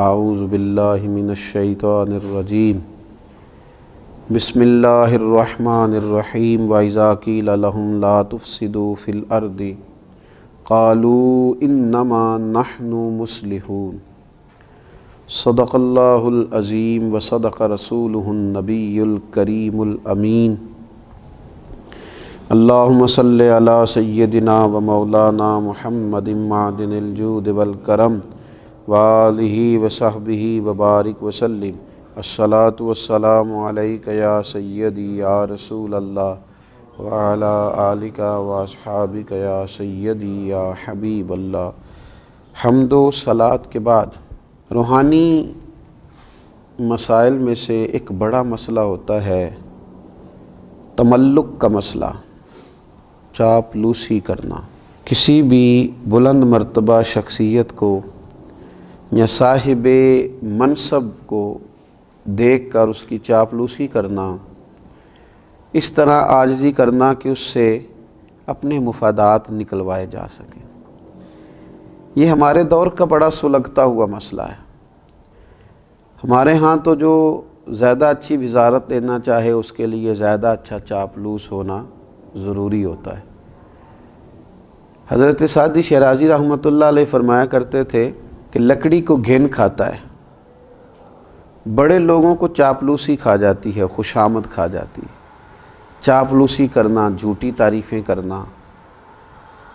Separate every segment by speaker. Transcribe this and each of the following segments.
Speaker 1: اعوذ باللہ من الشیطان الرجیم بسم اللہ الرحمن الرحیم وَإِذَا قِيلَ لَهُمْ لَا تُفْسِدُوا فِي الْأَرْضِ قَالُوا إِنَّمَا نَحْنُ مُصْلِحُونَ صدق اللہ العظیم وصدق رسولہ النبی الکریم الامین اللہم صلی علی سیدنا و مولانا محمد معدن الجود والکرم وآلہ وصحبہ وبارک وسلم الصلاۃ والسلام علیک یا سیدی یا رسول اللہ وعلی آلک واصحابک یا سیدی یا حبیب اللہ۔ حمد و صلاۃ کے بعد روحانی مسائل میں سے ایک بڑا مسئلہ ہوتا ہے تملق کا مسئلہ، چاپلوسی کرنا۔ کسی بھی بلند مرتبہ شخصیت کو یا صاحب منصب کو دیکھ کر اس کی چاپلوسی کرنا، اس طرح عاجزی کرنا کہ اس سے اپنے مفادات نکلوائے جا سکیں، یہ ہمارے دور کا بڑا سلگتا ہوا مسئلہ ہے۔ ہمارے ہاں تو جو زیادہ اچھی وزارت لینا چاہے اس کے لیے زیادہ اچھا چاپلوس ہونا ضروری ہوتا ہے۔ حضرت سعدی شیرازی رحمۃ اللہ علیہ فرمایا کرتے تھے کہ لکڑی کو گھن کھاتا ہے، بڑے لوگوں کو چاپلوسی کھا جاتی ہے، خوشامد کھا جاتی ہے۔ چاپلوسی کرنا، جھوٹی تعریفیں کرنا،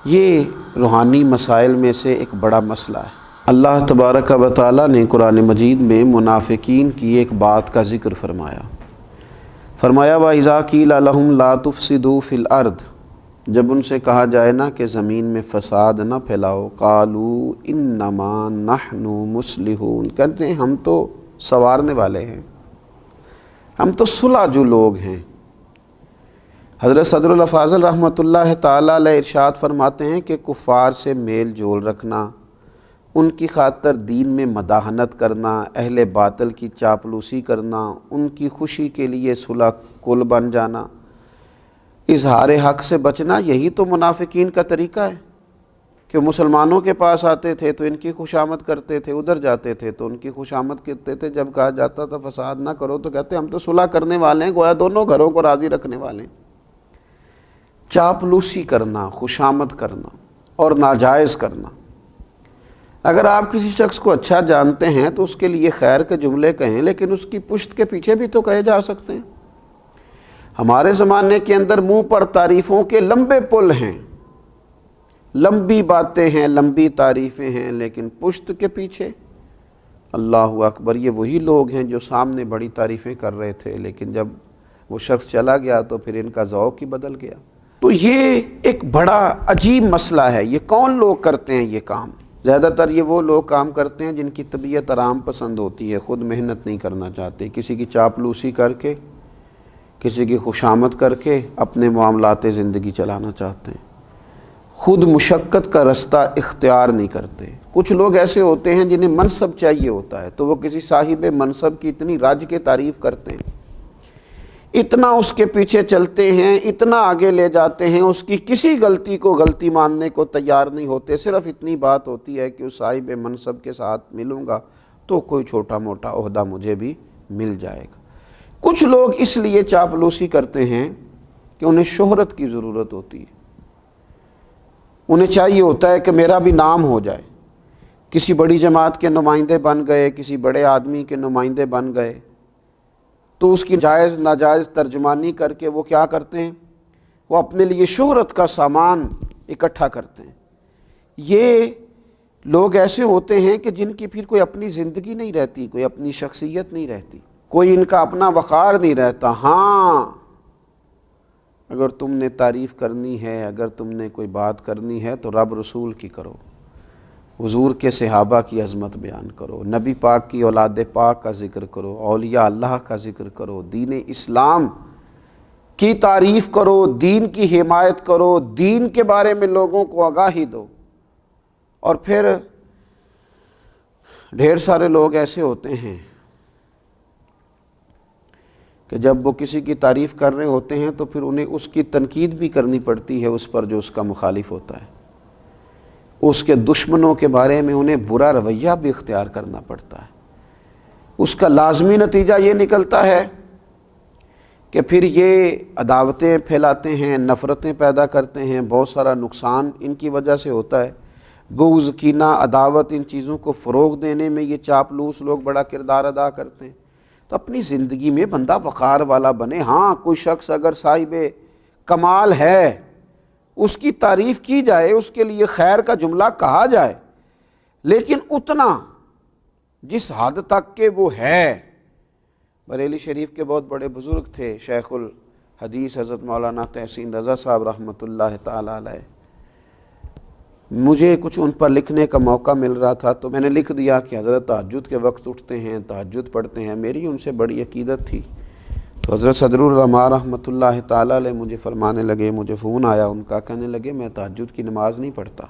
Speaker 1: یہ روحانی مسائل میں سے ایک بڑا مسئلہ ہے۔ اللہ تبارک و تعالیٰ نے قرآن مجید میں منافقین کی ایک بات کا ذکر فرمایا۔ وَإِذَا قِيلَ لَهُمْ لَا تُفْسِدُوا فِي الْأَرْضِ، جب ان سے کہا جائے نا کہ زمین میں فساد نہ پھیلاؤ، قَالُوا إِنَّمَا نَحْنُ مُصْلِحُونَ، کہتے ہیں ہم تو سنوارنے والے ہیں، ہم تو صلح جو لوگ ہیں۔ حضرت صدر الافاضل رحمۃ اللہ تعالیٰ علیہ ارشاد فرماتے ہیں کہ کفار سے میل جول رکھنا، ان کی خاطر دین میں مداحنت کرنا، اہل باطل کی چاپلوسی کرنا، ان کی خوشی کے لیے صلح کل بن جانا، اظہار حق سے بچنا، یہی تو منافقین کا طریقہ ہے کہ مسلمانوں کے پاس آتے تھے تو ان کی خوشامد کرتے تھے، ادھر جاتے تھے تو ان کی خوشامد کرتے تھے، جب کہا جاتا تھا فساد نہ کرو تو کہتے ہم تو صلح کرنے والے ہیں، گویا دونوں گھروں کو راضی رکھنے والے ہیں۔ چاپلوسی کرنا، خوشامد کرنا اور ناجائز کرنا۔ اگر آپ کسی شخص کو اچھا جانتے ہیں تو اس کے لیے خیر کے جملے کہیں، لیکن اس کی پشت کے پیچھے بھی تو کہے جا سکتے ہیں۔ ہمارے زمانے کے اندر منہ پر تعریفوں کے لمبے پل ہیں، لمبی باتیں ہیں، لمبی تعریفیں ہیں، لیکن پشت کے پیچھے اللہ اکبر، یہ وہی لوگ ہیں جو سامنے بڑی تعریفیں کر رہے تھے، لیکن جب وہ شخص چلا گیا تو پھر ان کا ذوق ہی بدل گیا۔ تو یہ ایک بڑا عجیب مسئلہ ہے۔ یہ کون لوگ کرتے ہیں یہ کام؟ زیادہ تر یہ وہ لوگ کام کرتے ہیں جن کی طبیعت آرام پسند ہوتی ہے، خود محنت نہیں کرنا چاہتے، کسی کی چاپلوسی کر کے، کسی کی خوشامد کر کے اپنے معاملات زندگی چلانا چاہتے ہیں، خود مشقت کا رستہ اختیار نہیں کرتے۔ کچھ لوگ ایسے ہوتے ہیں جنہیں منصب چاہیے ہوتا ہے تو وہ کسی صاحب منصب کی اتنی رج کے تعریف کرتے ہیں، اتنا اس کے پیچھے چلتے ہیں، اتنا آگے لے جاتے ہیں، اس کی کسی غلطی کو غلطی ماننے کو تیار نہیں ہوتے۔ صرف اتنی بات ہوتی ہے کہ اس صاحب منصب کے ساتھ ملوں گا تو کوئی چھوٹا موٹا عہدہ مجھے بھی مل جائے گا۔ کچھ لوگ اس لیے چاپلوسی کرتے ہیں کہ انہیں شہرت کی ضرورت ہوتی ہے، انہیں چاہیے ہوتا ہے کہ میرا بھی نام ہو جائے، کسی بڑی جماعت کے نمائندے بن گئے، کسی بڑے آدمی کے نمائندے بن گئے تو اس کی جائز ناجائز ترجمانی کر کے وہ کیا کرتے ہیں، وہ اپنے لیے شہرت کا سامان اکٹھا کرتے ہیں۔ یہ لوگ ایسے ہوتے ہیں کہ جن کی پھر کوئی اپنی زندگی نہیں رہتی، کوئی اپنی شخصیت نہیں رہتی، کوئی ان کا اپنا وقار نہیں رہتا۔ ہاں، اگر تم نے تعریف کرنی ہے، اگر تم نے کوئی بات کرنی ہے تو رب رسول کی کرو، حضور کے صحابہ کی عظمت بیان کرو، نبی پاک کی اولاد پاک کا ذکر کرو، اولیاء اللہ کا ذکر کرو، دین اسلام کی تعریف کرو، دین کی حمایت کرو، دین کے بارے میں لوگوں کو آگاہی دو۔ اور پھر ڈھیر سارے لوگ ایسے ہوتے ہیں کہ جب وہ کسی کی تعریف کر رہے ہوتے ہیں تو پھر انہیں اس کی تنقید بھی کرنی پڑتی ہے اس پر جو اس کا مخالف ہوتا ہے، اس کے دشمنوں کے بارے میں انہیں برا رویہ بھی اختیار کرنا پڑتا ہے۔ اس کا لازمی نتیجہ یہ نکلتا ہے کہ پھر یہ عداوتیں پھیلاتے ہیں، نفرتیں پیدا کرتے ہیں، بہت سارا نقصان ان کی وجہ سے ہوتا ہے۔ بغض، کینہ، عداوت، ان چیزوں کو فروغ دینے میں یہ چاپلوس لوگ بڑا کردار ادا کرتے ہیں۔ تو اپنی زندگی میں بندہ وقار والا بنے۔ ہاں، کوئی شخص اگر صاحب کمال ہے، اس کی تعریف کی جائے، اس کے لیے خیر کا جملہ کہا جائے، لیکن اتنا جس حد تک کہ وہ ہے۔ بریلی شریف کے بہت بڑے بزرگ تھے، شیخ الحدیث حضرت مولانا تحسین رضا صاحب رحمۃ اللہ تعالی علیہ۔ مجھے کچھ ان پر لکھنے کا موقع مل رہا تھا تو میں نے لکھ دیا کہ حضرت تہجد کے وقت اٹھتے ہیں، تہجد پڑھتے ہیں۔ میری ان سے بڑی عقیدت تھی۔ تو حضرت صدر العلماء رحمۃ اللہ تعالی علیہ مجھے فرمانے لگے، مجھے فون آیا ان کا، کہنے لگے میں تہجد کی نماز نہیں پڑھتا،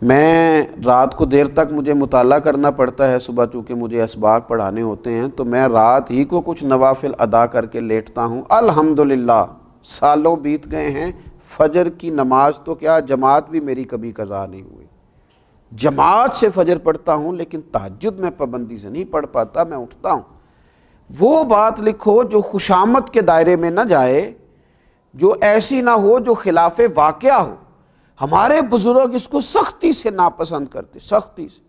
Speaker 1: میں رات کو دیر تک مجھے مطالعہ کرنا پڑتا ہے، صبح چونکہ مجھے اسباق پڑھانے ہوتے ہیں تو میں رات ہی کو کچھ نوافل ادا کر کے لیٹتا ہوں۔ الحمدللہ سالوں بیت گئے ہیں، فجر کی نماز تو کیا جماعت بھی میری کبھی قضا نہیں ہوئی، جماعت سے فجر پڑھتا ہوں، لیکن تہجد میں پابندی سے نہیں پڑھ پاتا، میں اٹھتا ہوں۔ وہ بات لکھو جو خوشامد کے دائرے میں نہ جائے، جو ایسی نہ ہو جو خلاف واقعہ ہو۔ ہمارے بزرگ اس کو سختی سے ناپسند کرتے، سختی سے۔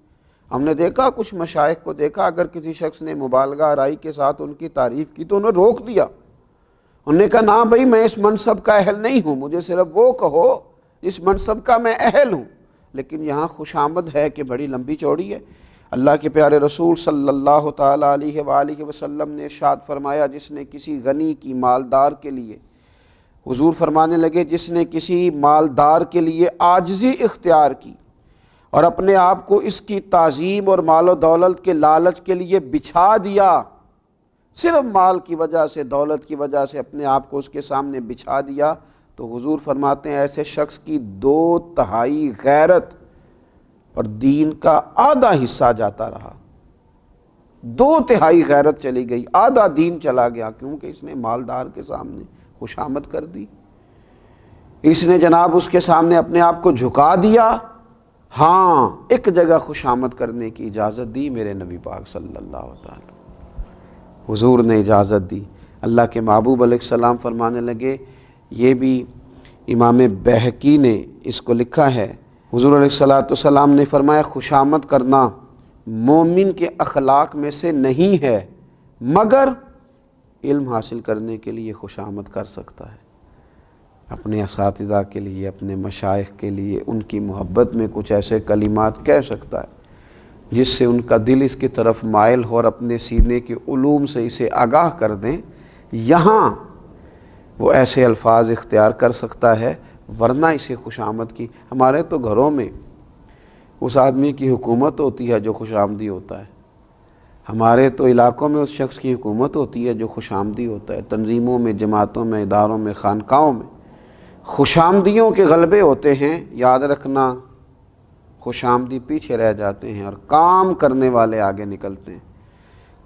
Speaker 1: ہم نے دیکھا، کچھ مشائخ کو دیکھا، اگر کسی شخص نے مبالغہ آرائی کے ساتھ ان کی تعریف کی تو انہیں روک دیا، انہوں نے کہا نا بھائی میں اس منصب کا اہل نہیں ہوں، مجھے صرف وہ کہو اس منصب کا میں اہل ہوں۔ لیکن یہاں خوشامد ہے کہ بڑی لمبی چوڑی ہے۔ اللہ کے پیارے رسول صلی اللہ تعالیٰ علیہ وآلہ وسلم نے ارشاد فرمایا، جس نے کسی غنی کی مالدار کے لیے، حضور فرمانے لگے، جس نے کسی مالدار کے لیے عاجزی اختیار کی اور اپنے آپ کو اس کی تعظیم اور مال و دولت کے لالچ کے لیے بچھا دیا، صرف مال کی وجہ سے، دولت کی وجہ سے اپنے آپ کو اس کے سامنے بچھا دیا، تو حضور فرماتے ہیں ایسے شخص کی 2/3 غیرت اور دین کا آدھا حصہ جاتا رہا۔ 2/3 غیرت چلی گئی، آدھا دین چلا گیا، کیونکہ اس نے مالدار کے سامنے خوشامد کر دی، اس نے جناب اس کے سامنے اپنے آپ کو جھکا دیا۔ ہاں، ایک جگہ خوشامد کرنے کی اجازت دی میرے نبی پاک صلی اللہ علیہ وسلم، حضور نے اجازت دی۔ اللہ کے محبوب علیہ السلام فرمانے لگے، یہ بھی امام بہقی نے اس کو لکھا ہے، حضور علیہ السلام نے فرمایا خوشامد کرنا مومن کے اخلاق میں سے نہیں ہے، مگر علم حاصل کرنے کے لیے خوشامد کر سکتا ہے، اپنے اساتذہ کے لیے، اپنے مشائخ کے لیے، ان کی محبت میں کچھ ایسے کلمات کہہ سکتا ہے جس سے ان کا دل اس کی طرف مائل ہو اور اپنے سینے کے علوم سے اسے آگاہ کر دیں۔ یہاں وہ ایسے الفاظ اختیار کر سکتا ہے، ورنہ اسے خوشامد کی، ہمارے تو گھروں میں اس آدمی کی حکومت ہوتی ہے جو خوش آمدی ہوتا ہے، ہمارے تو علاقوں میں اس شخص کی حکومت ہوتی ہے جو خوش آمدی ہوتا ہے، تنظیموں میں، جماعتوں میں، اداروں میں، خانقاہوں میں خوش آمدیوں کے غلبے ہوتے ہیں۔ یاد رکھنا، خوش آمدی پیچھے رہ جاتے ہیں اور کام کرنے والے آگے نکلتے ہیں۔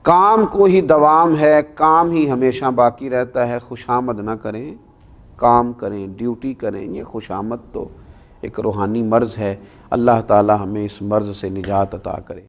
Speaker 1: کام کو ہی دوام ہے، کام ہی ہمیشہ باقی رہتا ہے، خوش آمد نہ کریں، کام کریں، ڈیوٹی کریں۔ یہ خوش آمد تو ایک روحانی مرض ہے، اللہ تعالی ہمیں اس مرض سے نجات عطا کرے۔